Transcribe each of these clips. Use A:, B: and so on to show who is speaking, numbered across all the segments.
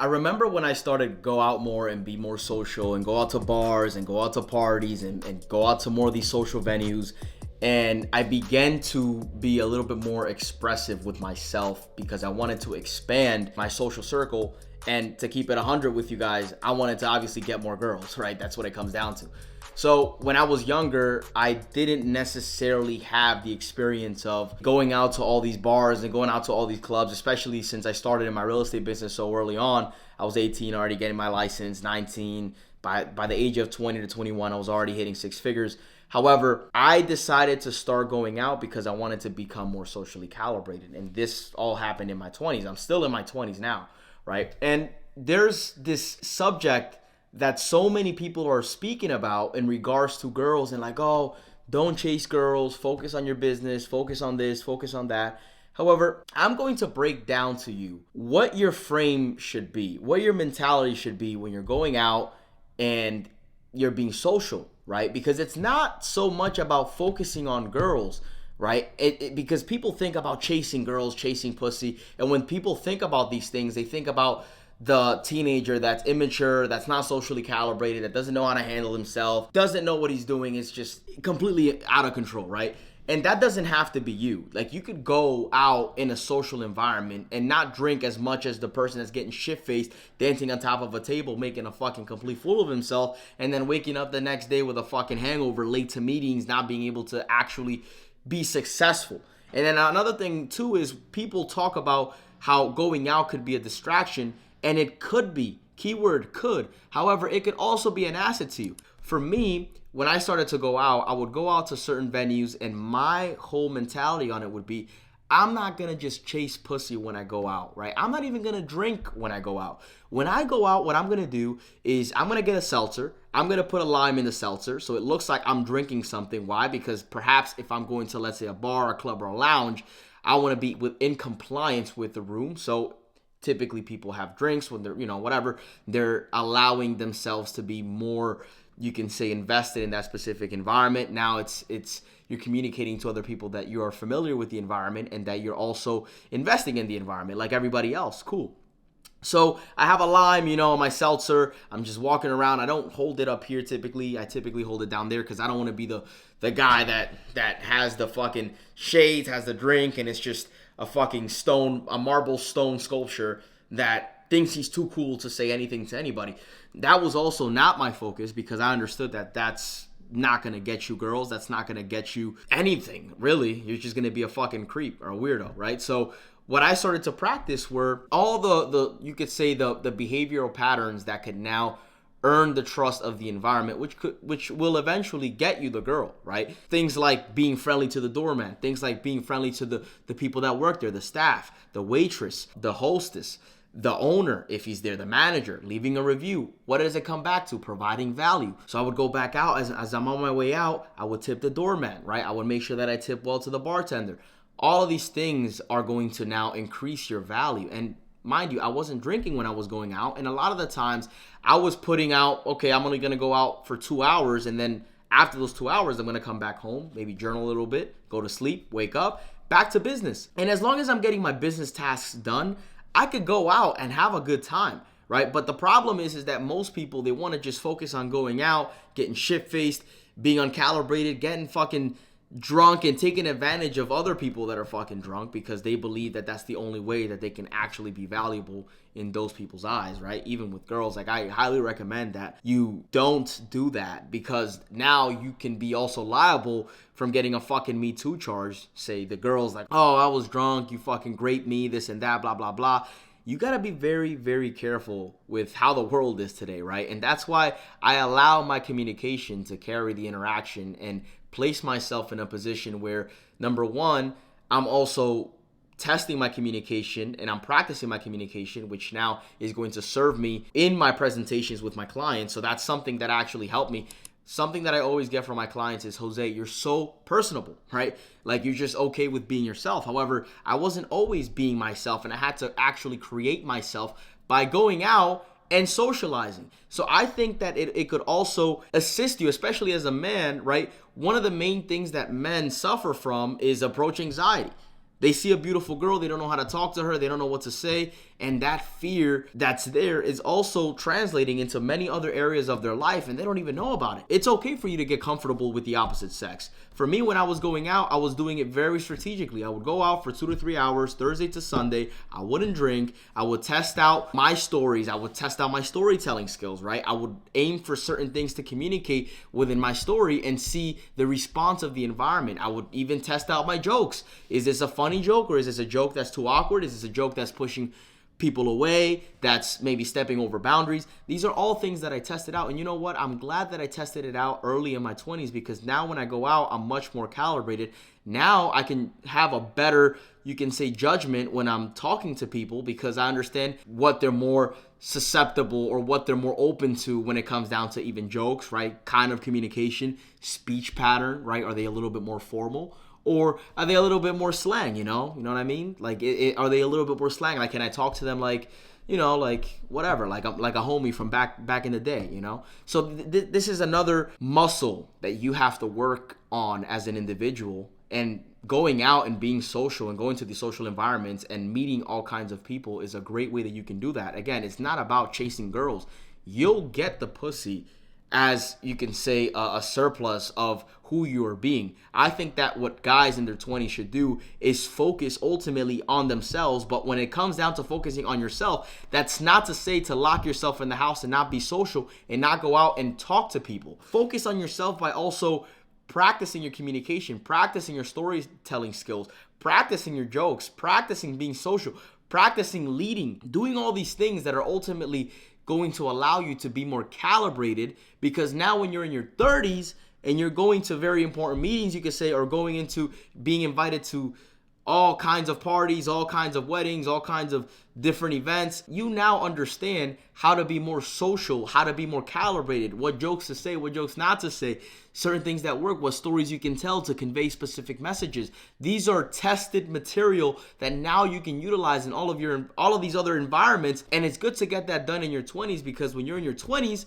A: I remember when I started to go out more and be more social and go out to bars and go out to parties and go out to more of these social venues. And I began to be a little bit more expressive with myself because I wanted to expand my social circle. And to keep it 100 with you guys, I wanted to obviously get more girls, right? That's what it comes down to. So when I was younger, I didn't necessarily have the experience of going out to all these bars and going out to all these clubs, especially since I started in my real estate business so early on. I was 18, already getting my license, 19. By the age of 20 to 21, I was already hitting six figures. However, I decided to start going out because I wanted to become more socially calibrated. And this all happened in my 20s. I'm still in my 20s now, right? And there's this subject that so many people are speaking about in regards to girls and like, oh, don't chase girls, focus on your business, focus on this, focus on that. However, I'm going to break down to you what your frame should be, what your mentality should be when you're going out and you're being social, right? Because it's not so much about focusing on girls, right? Because people think about chasing girls, chasing pussy. And when people think about these things, they think about the teenager that's immature, that's not socially calibrated, that doesn't know how to handle himself, doesn't know what he's doing, is just completely out of control, right? And that doesn't have to be you. Like, you could go out in a social environment and not drink as much as the person that's getting shit-faced, dancing on top of a table, making a fucking complete fool of himself, and then waking up the next day with a fucking hangover, late to meetings, not being able to actually be successful. And then another thing, too, is people talk about how going out could be a distraction, and it could be. Keyword could. However, it could also be an asset to you. For me, when I started to go out, I would go out to certain venues, and my whole mentality on it would be, I'm not going to just chase pussy when I go out, right? I'm not even going to drink when I go out. When I go out, what I'm going to do is I'm going to get a seltzer. I'm going to put a lime in the seltzer so it looks like I'm drinking something. Why? Because perhaps if I'm going to, let's say, a bar, a club, or a lounge, I want to be in compliance with the room. So typically people have drinks when they're, whatever. They're allowing themselves to be more, you can say, invested in that specific environment. Now it's you're communicating to other people that you are familiar with the environment and that you're also investing in the environment like everybody else. Cool. So I have a lime, my seltzer. I'm just walking around. I don't hold it up here typically. I typically hold it down there because I don't want to be the guy that has the fucking shades, has the drink, and it's just a fucking a marble stone sculpture that thinks he's too cool to say anything to anybody. That was also not my focus because I understood that that's not going to get you girls. That's not going to get you anything, really. You're just going to be a fucking creep or a weirdo, right? So what I started to practice were all the you could say the behavioral patterns that could now earn the trust of the environment, which will eventually get you the girl, right? Things like being friendly to the doorman, things like being friendly to the people that work there, the staff, the waitress, the hostess, the owner, if he's there, the manager, leaving a review. What does it come back to? Providing value. So I would go back out. As I'm on my way out, I would tip the doorman, right? I would make sure that I tip well to the bartender. All of these things are going to now increase your value. And mind you, I wasn't drinking when I was going out. And a lot of the times I was putting out, okay, I'm only going to go out for 2 hours. And then after those 2 hours, I'm going to come back home, maybe journal a little bit, go to sleep, wake up, back to business. And as long as I'm getting my business tasks done, I could go out and have a good time, right? But the problem is that most people, they want to just focus on going out, getting shit-faced, being uncalibrated, getting fucking drunk and taking advantage of other people that are fucking drunk because they believe that that's the only way that they can actually be valuable in those people's eyes, right? Even with girls, like, I highly recommend that you don't do that because now you can be also liable from getting a fucking Me Too charge. Say the girl's like, oh, I was drunk, you fucking raped me, this and that, blah, blah, blah. You got to be very, very careful with how the world is today, right? And that's why I allow my communication to carry the interaction and place myself in a position where, number one, I'm also testing my communication and I'm practicing my communication, which now is going to serve me in my presentations with my clients. So that's something that actually helped me. Something that I always get from my clients is, Jose, you're so personable, right? Like, you're just okay with being yourself. However, I wasn't always being myself, and I had to actually create myself by going out and socializing. So I think that it could also assist you, especially as a man, right? One of the main things that men suffer from is approach anxiety. They see a beautiful girl, they don't know how to talk to her, they don't know what to say, and that fear that's there is also translating into many other areas of their life, and they don't even know about it. It's okay for you to get comfortable with the opposite sex. For me, when I was going out, I was doing it very strategically. I would go out for 2 to 3 hours, Thursday to Sunday. I wouldn't drink. I would test out my stories. I would test out my storytelling skills, right? I would aim for certain things to communicate within my story and see the response of the environment. I would even test out my jokes. Is this a funny joke, or is this a joke that's too awkward? Is this a joke that's pushing people away, that's maybe stepping over boundaries? These are all things that I tested out. And you know what? I'm glad that I tested it out early in my 20s, because now when I go out, I'm much more calibrated. Now I can have a better, you can say, judgment when I'm talking to people, because I understand what they're more susceptible or what they're more open to when it comes down to even jokes, right? Kind of communication, speech pattern, right? Are they a little bit more formal? Or are they a little bit more slang, you know? You know what I mean? Like, are they a little bit more slang? Like, can I talk to them like, you know, like whatever, like a homie from back in the day, you know? So this is another muscle that you have to work on as an individual. And going out and being social and going to these social environments and meeting all kinds of people is a great way that you can do that. Again, it's not about chasing girls. You'll get the pussy as, you can say, a surplus of who you are being. I think that what guys in their 20s should do is focus ultimately on themselves. But when it comes down to focusing on yourself, that's not to say to lock yourself in the house and not be social and not go out and talk to people. Focus on yourself by also practicing your communication, practicing your storytelling skills, practicing your jokes, practicing being social, practicing leading, doing all these things that are ultimately going to allow you to be more calibrated. Because now when you're in your 30s and you're going to very important meetings, you could say, or going into being invited to all kinds of parties, all kinds of weddings, all kinds of different events, you now understand how to be more social, how to be more calibrated, what jokes to say, what jokes not to say, certain things that work, what stories you can tell to convey specific messages. These are tested material that now you can utilize in all of these other environments. And it's good to get that done in your 20s, because when you're in your 20s,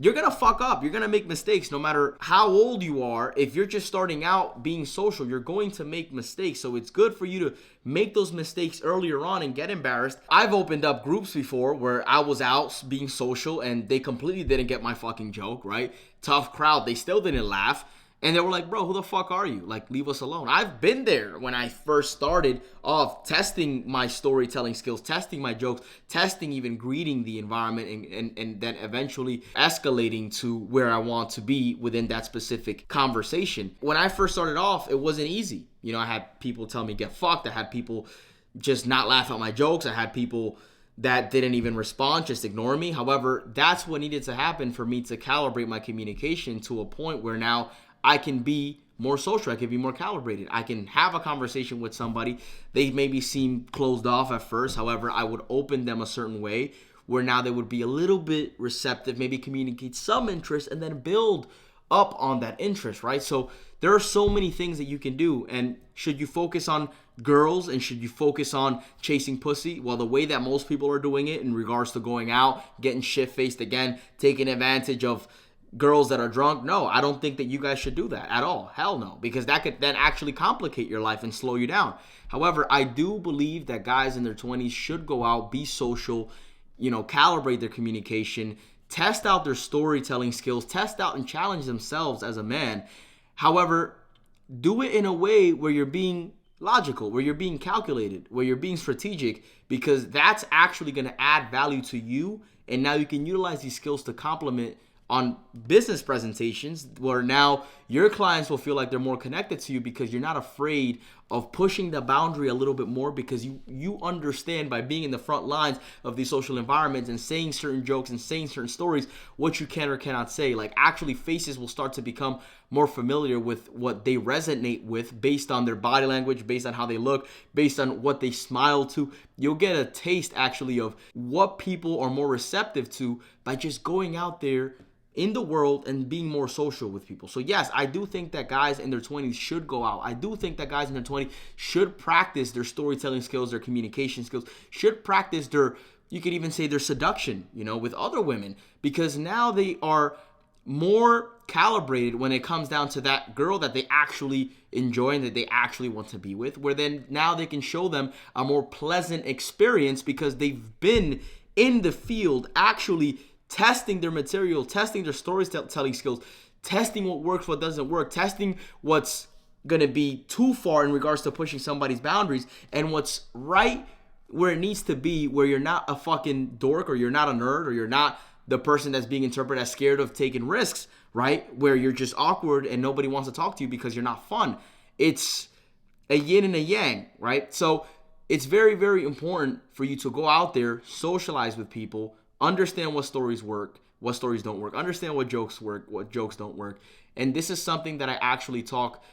A: you're going to fuck up. You're going to make mistakes no matter how old you are. If you're just starting out being social, you're going to make mistakes. So it's good for you to make those mistakes earlier on and get embarrassed. I've opened up groups before where I was out being social and they completely didn't get my fucking joke, right? Tough crowd. They still didn't laugh. And they were like, bro, who the fuck are you? Like, leave us alone. I've been there when I first started off testing my storytelling skills, testing my jokes, testing even greeting the environment, and then eventually escalating to where I want to be within that specific conversation. When I first started off, it wasn't easy. You know, I had people tell me get fucked. I had people just not laugh at my jokes. I had people that didn't even respond, just ignore me. However, that's what needed to happen for me to calibrate my communication to a point where now I can be more social. I can be more calibrated. I can have a conversation with somebody. They maybe seem closed off at first. However, I would open them a certain way where now they would be a little bit receptive, maybe communicate some interest, and then build up on that interest, right? So there are so many things that you can do. And should you focus on girls and should you focus on chasing pussy? Well, the way that most people are doing it in regards to going out, getting shit-faced again, taking advantage of girls that are drunk, no, I don't think that you guys should do that at all. Hell no, because that could then actually complicate your life and slow you down. However, I do believe that guys in their 20s should go out, be social, you know, calibrate their communication, test out their storytelling skills, test out and challenge themselves as a man. However, do it in a way where you're being logical, where you're being calculated, where you're being strategic, because that's actually going to add value to you. And now you can utilize these skills to complement on business presentations, where now your clients will feel like they're more connected to you because you're not afraid of pushing the boundary a little bit more, because you understand by being in the front lines of these social environments and saying certain jokes and saying certain stories what you can or cannot say. Like, actually faces will start to become more familiar with what they resonate with based on their body language, based on how they look, based on what they smile to. You'll get a taste actually of what people are more receptive to by just going out there in the world and being more social with people. So yes, I do think that guys in their 20s should go out. I do think that guys in their 20s should practice their storytelling skills, their communication skills, should practice their, you could even say their seduction, you know, with other women, because now they are more calibrated when it comes down to that girl that they actually enjoy and that they actually want to be with, where then now they can show them a more pleasant experience because they've been in the field actually testing their material, testing their storytelling skills, testing what works, what doesn't work, testing what's going to be too far in regards to pushing somebody's boundaries, and what's right where it needs to be, where you're not a fucking dork, or you're not a nerd, or you're not the person that's being interpreted as scared of taking risks, right? Where you're just awkward and nobody wants to talk to you because you're not fun. It's a yin and a yang, right? So it's very, very important for you to go out there, socialize with people, understand what stories work, what stories don't work, understand what jokes work, what jokes don't work. And this is something that I actually talk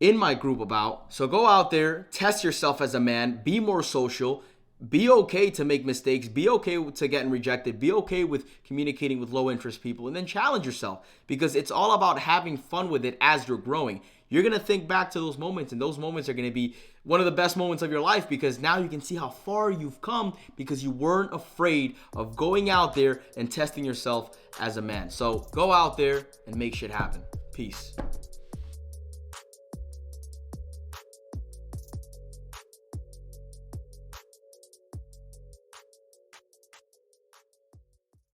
A: in my group about. So go out there, test yourself as a man, be more social, be okay to make mistakes, be okay to getting rejected, be okay with communicating with low interest people, and then challenge yourself, because it's all about having fun with it as you're growing. You're going to think back to those moments, and those moments are going to be one of the best moments of your life, because now you can see how far you've come because you weren't afraid of going out there and testing yourself as a man. So go out there and make shit happen. Peace.